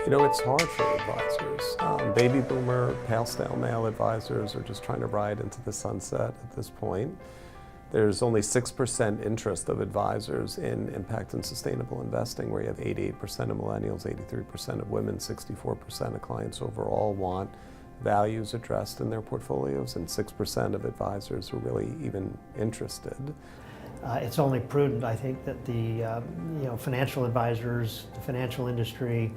You know, it's hard for advisors. Baby boomer, pale male advisors are just trying to ride into the sunset at this point. There's only 6% interest of advisors in impact and sustainable investing, where you have 88% of millennials, 83% of women, 64% of clients overall want values addressed in their portfolios, and 6% of advisors are really even interested. It's only prudent, I think, that the financial advisors, the financial industry,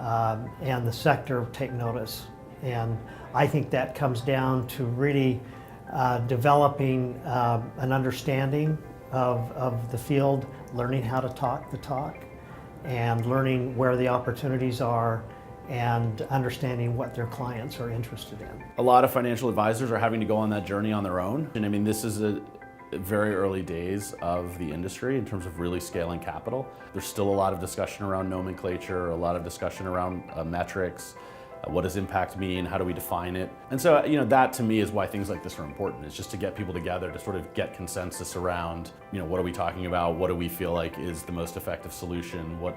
and the sector take notice. And I think that comes down to really developing an understanding of the field, learning how to talk the talk, and learning where the opportunities are, and understanding what their clients are interested in. A lot of financial advisors are having to go on that journey on their own. And I mean, this is a very early days of the industry in terms of really scaling capital. There's still a lot of discussion around nomenclature, a lot of discussion around metrics. What does impact mean? How do we define it? And so, that to me is why things like this are important. It's just to get people together to sort of get consensus around, what are we talking about? What do we feel like is the most effective solution? What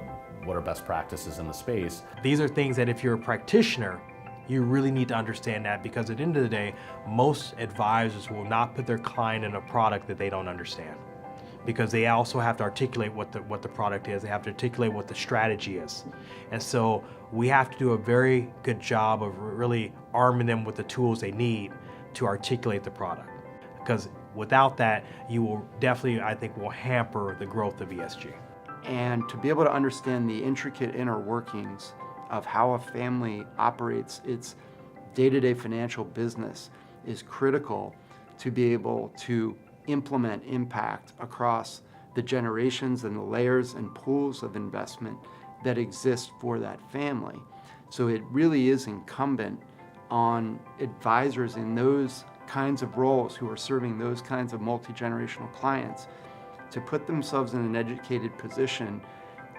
are best practices in the space? These are things that if you're a practitioner, you really need to understand that, because at the end of the day, most advisors will not put their client in a product that they don't understand, because they also have to articulate what the product is. They have to articulate what the strategy is. And so we have to do a very good job of really arming them with the tools they need to articulate the product. Because without that, you will definitely, I think, will hamper the growth of ESG. And to be able to understand the intricate inner workings of how a family operates its day-to-day financial business is critical to be able to implement impact across the generations and the layers and pools of investment that exist for that family. So it really is incumbent on advisors in those kinds of roles who are serving those kinds of multi-generational clients to put themselves in an educated position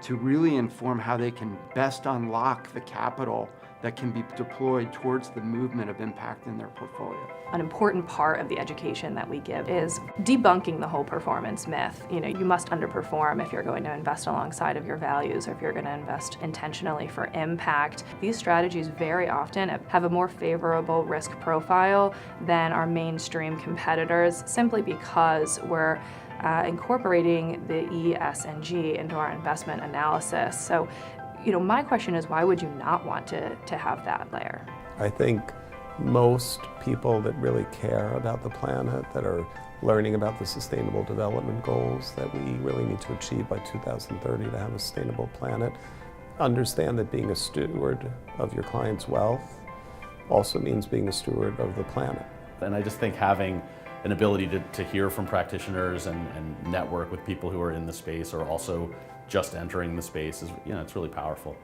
to really inform how they can best unlock the capital that can be deployed towards the movement of impact in their portfolio. An important part of the education that we give is debunking the whole performance myth. You must underperform if you're going to invest alongside of your values, or if you're going to invest intentionally for impact. These strategies very often have a more favorable risk profile than our mainstream competitors, simply because we're incorporating the E, S, and G into our investment analysis. So, my question is, why would you not want to have that layer? I think most people that really care about the planet, that are learning about the Sustainable Development Goals that we really need to achieve by 2030 to have a sustainable planet, understand that being a steward of your client's wealth also means being a steward of the planet. And I just think having an ability to hear from practitioners and network with people who are in the space or also just entering the space is, it's really powerful.